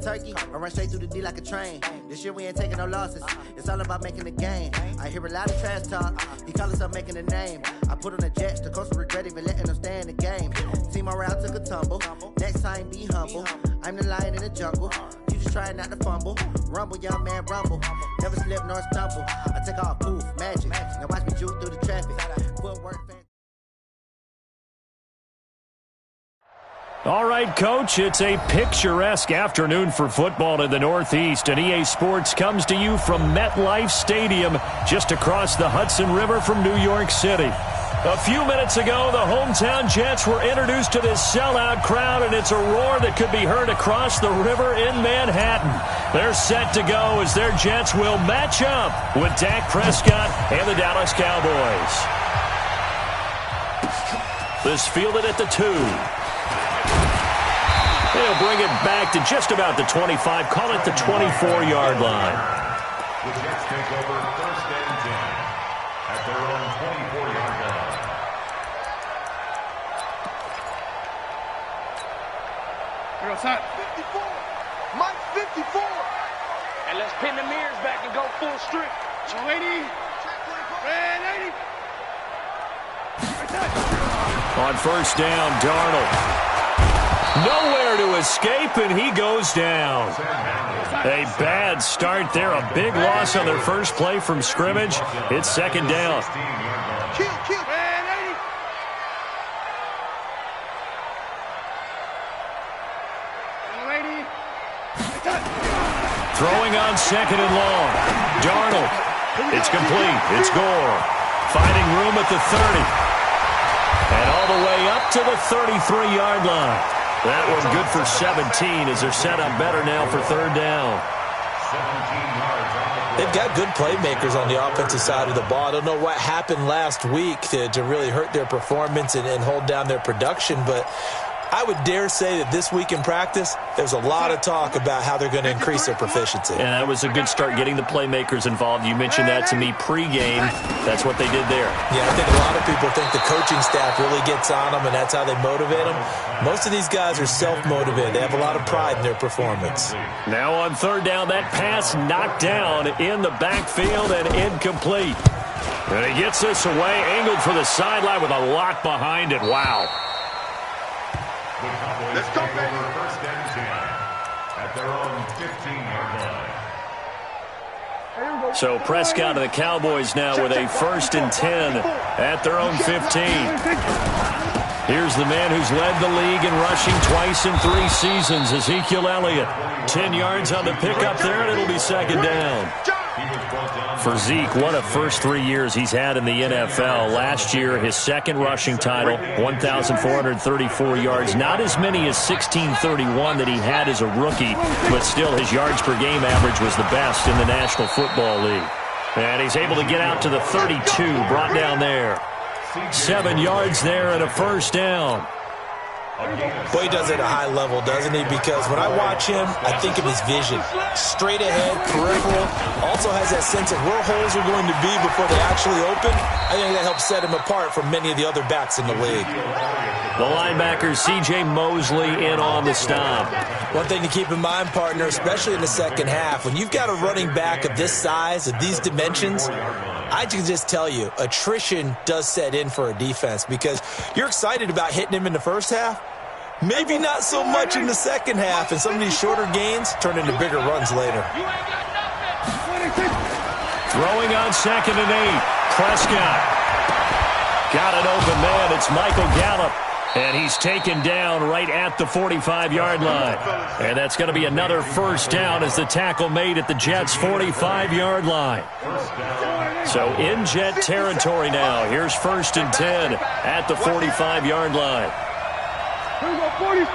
turkey, I run straight through the D like a train. This year we ain't taking no losses. It's all about making the game. I hear a lot of trash talk. He call himself making a name. I put on the Jets, the coach will regret even letting them stay in the game. Team around took a tumble. Next time be humble. I'm the lion in the jungle. You just trying not to fumble. Rumble, young man, rumble. Never slip nor stumble. I take off, poof, magic. Now watch me juke through the traffic. Footwork, fan. All right, Coach, it's a picturesque afternoon for football in the Northeast, and EA Sports comes to you from MetLife Stadium just across the Hudson River from New York City. A few minutes ago, the hometown Jets were introduced to this sellout crowd, and it's a roar that could be heard across the river in Manhattan. They're set to go as their Jets will match up with Dak Prescott and the Dallas Cowboys. This fielded at the 2. They'll bring it back to just about the 25, call it the 24-yard line. The Jets take over 1st and 10 at their own 24-yard line. Here goes Hot. 54. Mike 54. And let's pin the mirrors back and go full strip. 280. Red 80. On 1st down, Darnold. Nowhere to escape, and he goes down. A bad start there. A big loss on their first play from scrimmage. It's 2nd down. Kill. Red 80. Lady. Throwing on 2nd and long. Darnold. It's complete. It's Gore. Finding room at the 30. And all the way up to the 33-yard line. That one good for 17 as they're set up better now for 3rd down. They've got good playmakers on the offensive side of the ball. I don't know what happened last week to really hurt their performance and hold down their production, but I would dare say that this week in practice, there's a lot of talk about how they're going to increase their proficiency. And that was a good start getting the playmakers involved. You mentioned that to me pregame. That's what they did there. Yeah, I think a lot of people think the coaching staff really gets on them, and that's how they motivate them. Most of these guys are self-motivated. They have a lot of pride in their performance. Now on 3rd down, that pass knocked down in the backfield and incomplete. And he gets this away, angled for the sideline with a lot behind it. Wow. Let's go, baby. 1st and 10 at their own 15-yard line. So Prescott and the Cowboys now with a 1st and 10 at their own 15. Here's the man who's led the league in rushing twice in 3 seasons, Ezekiel Elliott. 10 yards on the pickup there, and it'll be 2nd down. For Zeke, what a first 3 years he's had in the NFL. Last year, his 2nd rushing title, 1,434 yards. Not as many as 1,631 that he had as a rookie, but still his yards per game average was the best in the National Football League. And he's able to get out to the 32, brought down there. 7 yards there and a 1st down. Boy, he does it at a high level, doesn't he? Because when I watch him, I think of his vision. Straight ahead, peripheral. Also has that sense of where holes are going to be before they actually open. I think that helps set him apart from many of the other backs in the league. The linebacker, C.J. Mosley, in on the stop. One thing to keep in mind, partner, especially in the second half, when you've got a running back of this size, of these dimensions, I can just tell you, attrition does set in for a defense because you're excited about hitting him in the first half. Maybe not so much in the second half, and some of these shorter gains turn into bigger runs later. Throwing on 2nd and 8. Prescott. Got an open man. It's Michael Gallup. And he's taken down right at the 45-yard line. And that's going to be another 1st down as the tackle made at the Jets' 45-yard line. So in Jet territory now. Here's 1st and 10 at the 45-yard line. Here we go, 46.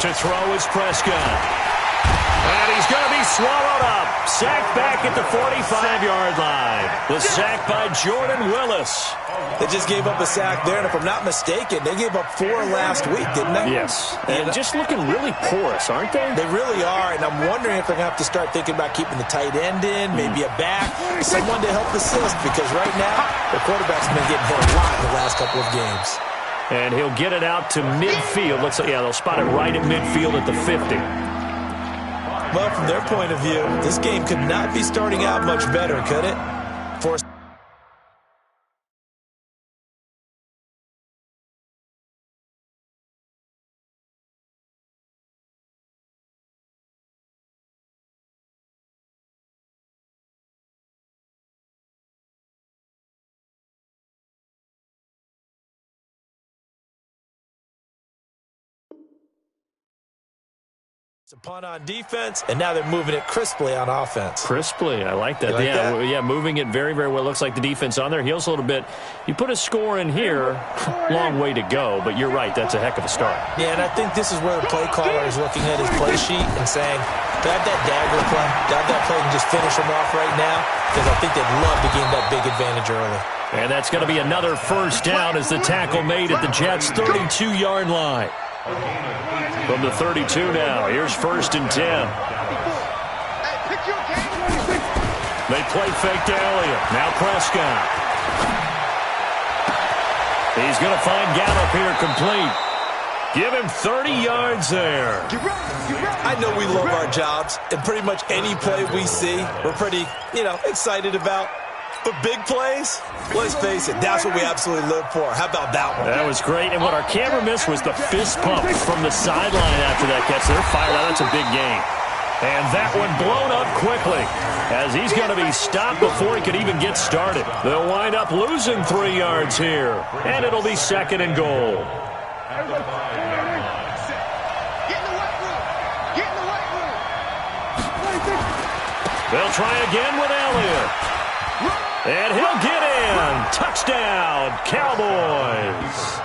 To throw is Prescott. And he's going to be swallowed up. Sacked back at the 45-yard line. The sack by Jordan Willis. They just gave up a sack there, and if I'm not mistaken, they gave up 4 last week, didn't they? Yes. And just looking really porous, aren't they? They really are, and I'm wondering if they're going to have to start thinking about keeping the tight end in, maybe a back, someone to help assist, because right now, the quarterback's been getting hit a lot in the last couple of games. And he'll get it out to midfield. Looks like, yeah, they'll spot it right at midfield at the 50. Well, from their point of view, this game could not be starting out much better, could it? For a punt on defense, and now they're moving it crisply on offense. Crisply, I like that. Like yeah, that? Yeah, moving it very, very well. Looks like the defense on their heels a little bit. You put a score in here, long way to go, but you're right, that's a heck of a start. Yeah, and I think this is where the play caller is looking at his play sheet and saying, do I have that dagger play? Do I have that play and just finish him off right now? Because I think they'd love to gain that big advantage early. And that's going to be another first down as the tackle made at the Jets' 32-yard line. From the 32 now, here's 1st and 10. They play fake to Elliott. Now Prescott. He's going to find Gallup here complete. Give him 30 yards there. I know we love our jobs, and pretty much any play we see, we're pretty, excited about. But big plays, let's face it, that's what we absolutely live for. How about that one? That was great. And what our camera missed was the fist pump from the sideline after that catch. They're fired out. That's a big game. And that one blown up quickly as he's going to be stopped before he could even get started. They'll wind up losing 3 yards here. And it'll be 2nd and goal. They'll try again with Elliott. And he'll get in. Touchdown, Cowboys.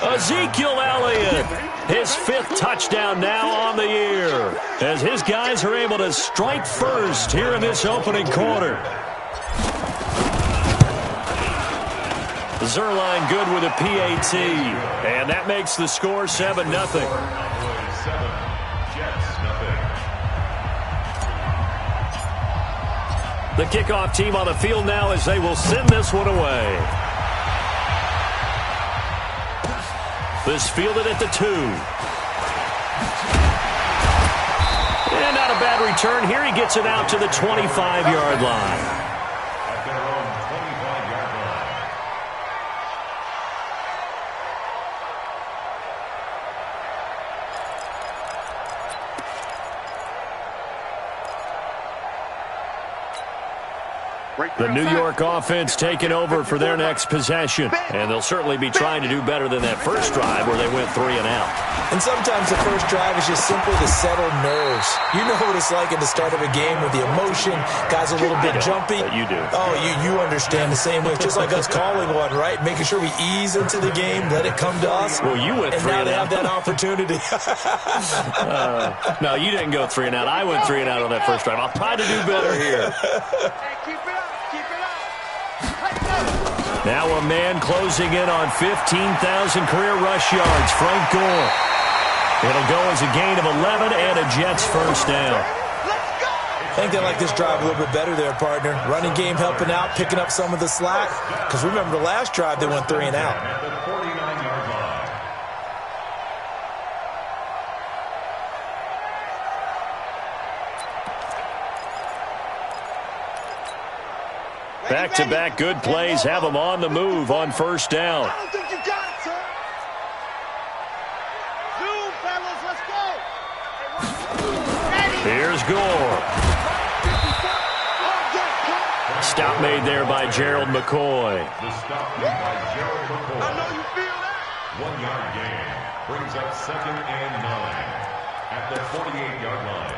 Ezekiel Elliott, his 5th touchdown now on the year, as his guys are able to strike first here in this opening quarter. Zerline good with a PAT, and that makes the score 7-0. The kickoff team on the field now as they will send this one away. This fielded at the 2. And not a bad return here. He gets it out to the 25-yard line. At their own 25-yard line. The New York offense taking over for their next possession. And they'll certainly be trying to do better than that first drive where they went 3 and out. And sometimes the first drive is just simply to settle nerves. You know what it's like at the start of a game with the emotion. Guys a little bit jumpy. But you do. Oh, you understand the same way. Just like us calling one, right? Making sure we ease into the game, let it come to us. Well, you went 3 and out. And now they have that opportunity. No, you didn't go 3 and out. I went 3 and out on that first drive. I'll try to do better here. Now a man closing in on 15,000 career rush yards, Frank Gore. It'll go as a gain of 11 and a Jets first down. I think they like this drive a little bit better there, partner. Running game helping out, picking up some of the slack. Because remember the last drive, they went 3 and out. At the 49-yard line. Back-to-back good plays have them on the move on first down. I don't think you got it, sir. Zoom, fellas, let's go. Here's Gore. Stop made there by Gerald McCoy. The stop made by Gerald McCoy. I know you feel that. 1-yard gain brings up 2nd and 9 at the 48-yard line.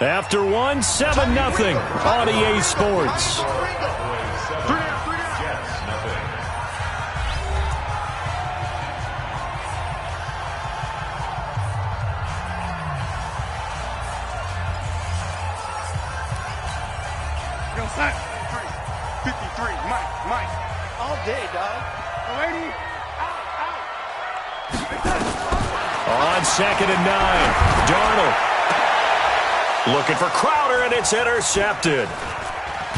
After one, 7-0 on EA Sports. Jets, nothing. Yo, son. 53, Mike. All day, dog. Lady. On 2nd and 9, Darnold. Looking for Crowder, and it's intercepted.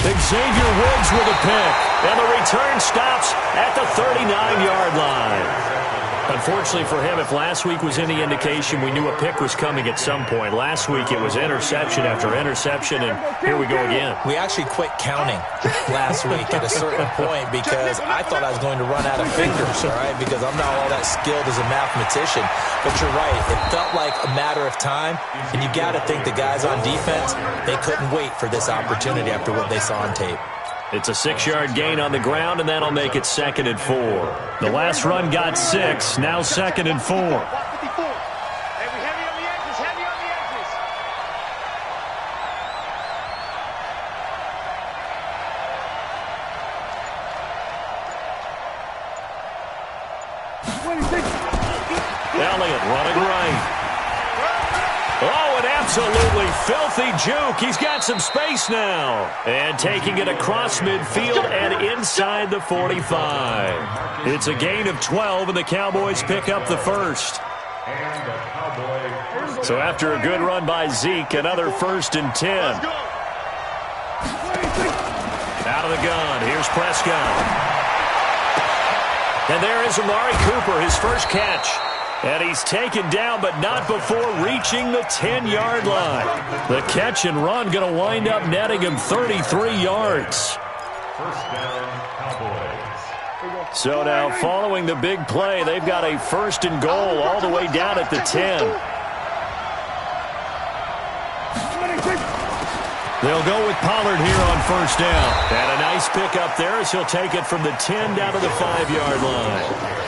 Xavier Woods with a pick. And the return stops at the 39-yard line. Unfortunately for him, if last week was any indication, we knew a pick was coming at some point. Last week it was interception after interception, and here we go again. We actually quit counting last week at a certain point because I thought I was going to run out of fingers, all right, because I'm not all that skilled as a mathematician. But you're right. It felt like a matter of time, and you got to think the guys on defense, they couldn't wait for this opportunity after what they saw on tape. It's a 6-yard gain on the ground, and that'll make it 2nd and 4. The last run got 6, now 2nd and 4. Heavy on the edges, heavy on the edges. Elliott running right. Oh, an absolutely filthy juke. He's got some space now. And taking it across midfield and inside the 45. It's a gain of 12, and the Cowboys pick up the first. So after a good run by Zeke, another 1st and 10. Out of the gun. Here's Prescott. And there is Amari Cooper, his first catch. And he's taken down, but not before reaching the 10-yard line. The catch and run going to wind up netting him 33 yards. First down, Cowboys. So now, following the big play, they've got a 1st and goal all the way down at the 10. They'll go with Pollard here on 1st down. And a nice pickup there as he'll take it from the 10 down to the 5-yard line.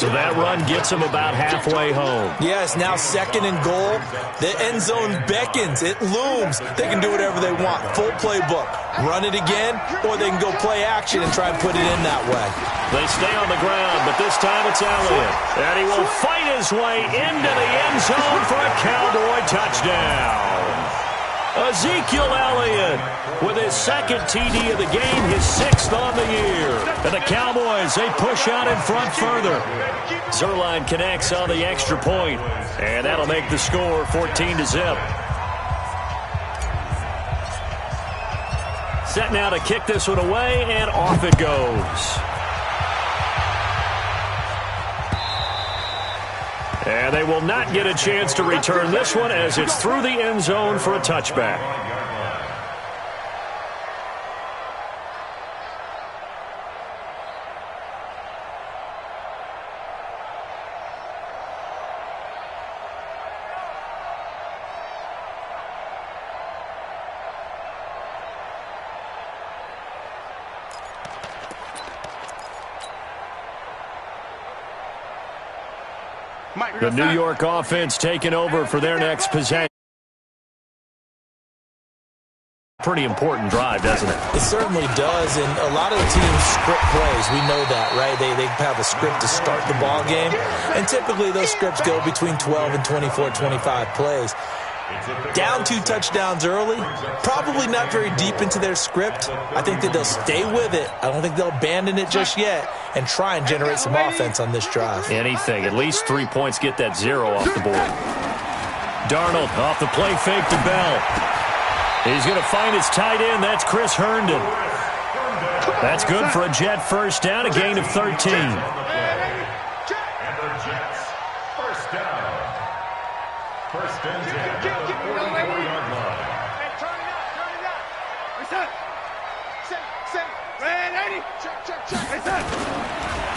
So that run gets him about halfway home. Yes, now 2nd and goal. The end zone beckons. It looms. They can do whatever they want. Full playbook. Run it again, or they can go play action and try and put it in that way. They stay on the ground, but this time it's Elliott. And he will fight his way into the end zone for a Cowboy touchdown. Ezekiel Elliott with his 2nd TD of the game, his 6th on the year. And the Cowboys, they push out in front further. Zerline connects on the extra point, and that'll make the score 14-0. Set now to kick this one away, and off it goes. And they will not get a chance to return this one as it's through the end zone for a touchback. The New York offense taking over for their next possession. Pretty important drive, doesn't it? It certainly does, and a lot of the teams script plays. We know that, right? They have a script to start the ball game, and typically those scripts go between 12 and 24, 25 plays. Down 2 touchdowns early, probably not very deep into their script. I think that they'll stay with it. I don't think they'll abandon it just yet and try and generate some offense on this drive. Anything. At least 3 points, get that 0 off the board. Darnold off the play fake to Bell. He's going to find his tight end. That's Chris Herndon. That's good for a Jet 1st down, a gain of 13. And the Jets, 1st down. 1st and 10 at the 44-yard line. Turn it up. Reset. Set. Ready. Check. Reset.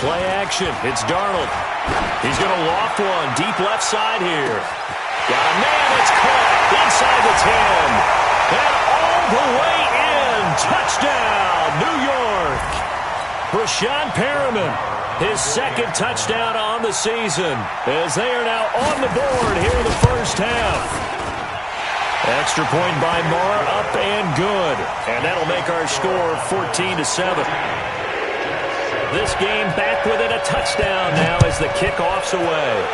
Play action. It's Darnold. He's going to loft one deep left side here. Got a man. It's caught inside the 10. And all the way in. Touchdown, New York. Brashad Perriman, his 2nd touchdown on the season, as they are now on the board here in the 1st half. Extra point by Marr, up and good. And that'll make our score 14-7. This game back within a touchdown now as the kickoff's away.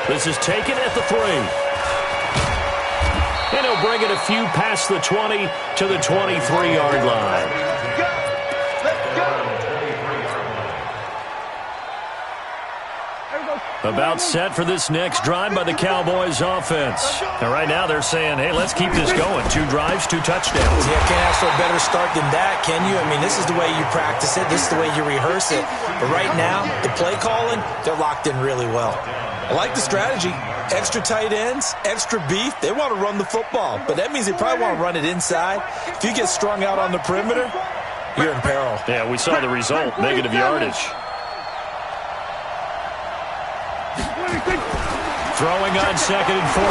This is taken at the 3. And he'll bring it a few past the 20 to the 23-yard line. About set for this next drive by the Cowboys offense. And right now they're saying, hey, let's keep this going. 2 drives, 2 touchdowns. Yeah, can't ask for a better start than that, can you? I mean, this is the way you practice it. This is the way you rehearse it. But right now, the play calling, they're locked in really well. I like the strategy. Extra tight ends, extra beef. They want to run the football. But that means they probably want to run it inside. If you get strung out on the perimeter, you're in peril. Yeah, we saw the result, negative yardage. Throwing on 2nd and 14.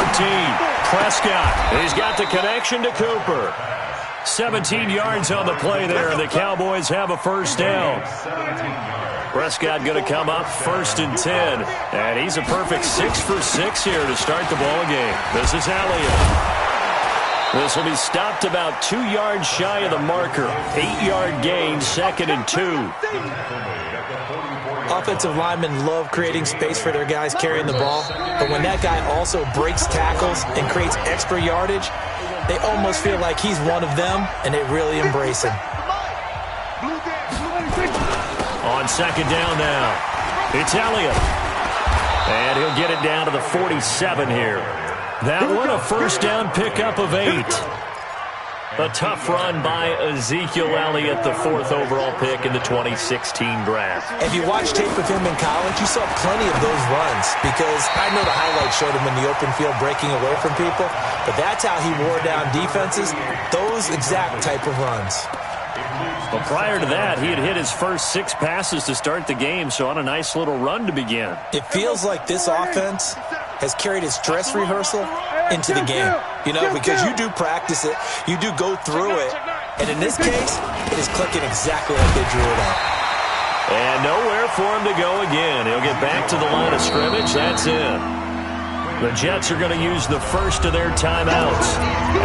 Prescott, he's got the connection to Cooper. 17 yards on the play there, and the Cowboys have a first down. Prescott going to come up 1st and 10, and he's a perfect 6 for 6 here to start the ball game. This is Elliott. This will be stopped about 2 yards shy of the marker. 8-yard gain, 2nd and 2. Offensive linemen love creating space for their guys carrying the ball, but when that guy also breaks tackles and creates extra yardage, they almost feel like he's one of them, and they really embrace him. On 2nd down now, it's Elliott. And he'll get it down to the 47 here. That one, a first down pickup of 8. A tough run by Ezekiel Elliott, the 4th overall pick in the 2016 draft. If you watch tape of him in college, you saw plenty of those runs because I know the highlights showed him in the open field breaking away from people, but that's how he wore down defenses, those exact type of runs. But prior to that, he had hit his first 6 passes to start the game, so on a nice little run to begin. It feels like this offense has carried its dress rehearsal into the game. You know, because you do practice it, you do go through it, and in this case, it is clicking exactly like they drew it up. And nowhere for him to go again. He'll get back to the line of scrimmage. That's it. The Jets are going to use the first of their timeouts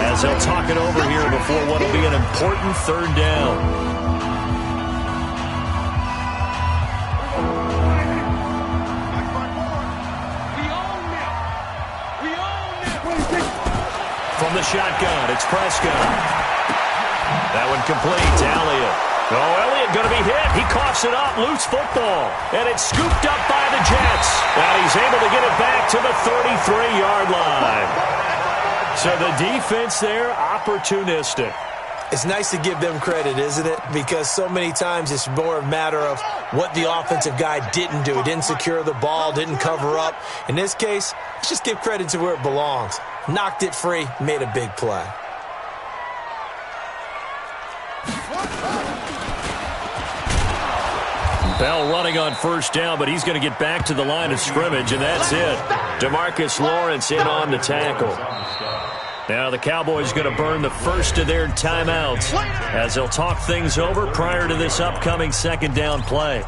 as they'll talk it over here before what will be an important 3rd down. From the shotgun, it's Prescott. That one complete to Elliott. Oh, Elliott going to be hit. He coughs it up. Loose football. And it's scooped up by the Jets. And he's able to get it back to the 33-yard line. So the defense there, opportunistic. It's nice to give them credit, isn't it? Because so many times it's more a matter of what the offensive guy didn't do. He didn't secure the ball, didn't cover up. In this case, let's just give credit to where it belongs. Knocked it free, made a big play. Bell running on 1st down, but he's going to get back to the line of scrimmage, and that's it. DeMarcus Lawrence in on the tackle. Now the Cowboys going to burn the first of their timeouts as they'll talk things over prior to this upcoming 2nd down play.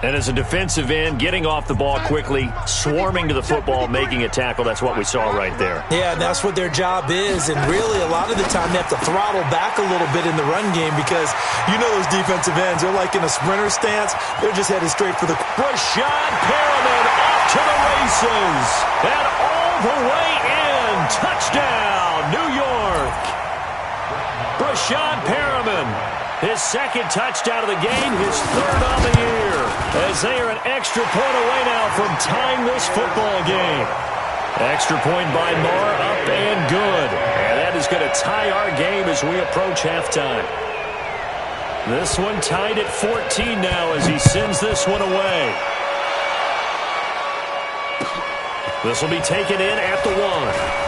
And as a defensive end, getting off the ball quickly, swarming to the football, making a tackle, that's what we saw right there. Yeah, and that's what their job is. And really, a lot of the time, they have to throttle back a little bit in the run game because you know those defensive ends, they're like in a sprinter stance. They're just headed straight for the... Rashad Perriman off to the races. And all the way in. Touchdown, New York. Rashad Perriman. His 2nd touchdown of the game, his 3rd on the year, as they are an extra point away now from tying this football game. Extra point by Marr, up and good. And that is going to tie our game as we approach halftime. This one tied at 14 now as he sends this one away. This will be taken in at the 1.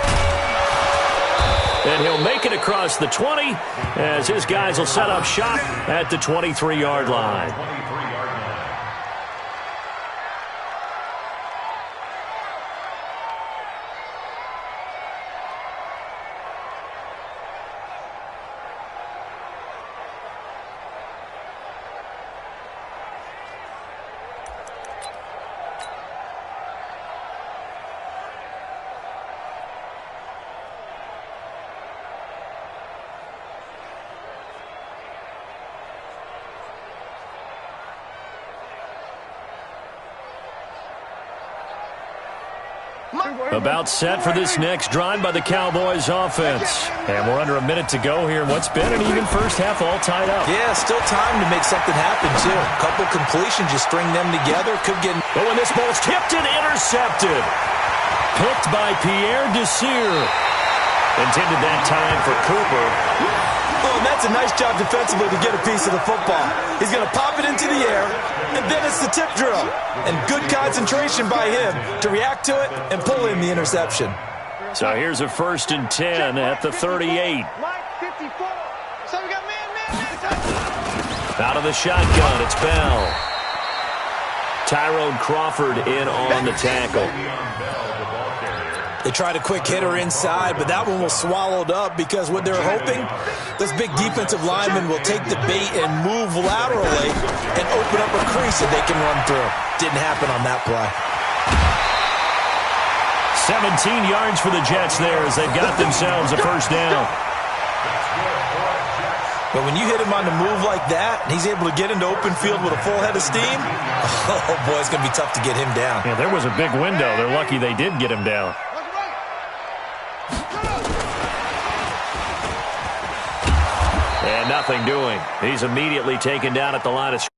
And he'll make it across the 20 as his guys will set up shop at the 23-yard line. About set for this next drive by the Cowboys offense. And we're under a minute to go here in what's been an even first half, all tied up. Yeah, still time to make something happen, too. A couple completions, just string them together. Could get... But when this ball's tipped and intercepted. Picked by Pierre Desir. Intended that time for Cooper. Oh, and that's a nice job defensively to get a piece of the football. He's going to pop it into the air, and then it's the tip drill. And good concentration by him to react to it and pull in the interception. So here's a 1st and 10 at the 38. Out of the shotgun, it's Bell. Tyrone Crawford in on the tackle. They tried a quick hitter inside, but that one was swallowed up because what they're hoping, those big defensive linemen will take the bait and move laterally and open up a crease that they can run through. Didn't happen on that play. 17 yards for the Jets there as they've got themselves a first down. But when you hit him on the move like that, and he's able to get into open field with a full head of steam, oh boy, it's going to be tough to get him down. Yeah, there was a big window. They're lucky they did get him down. And nothing doing. He's immediately taken down at the line of scrimmage.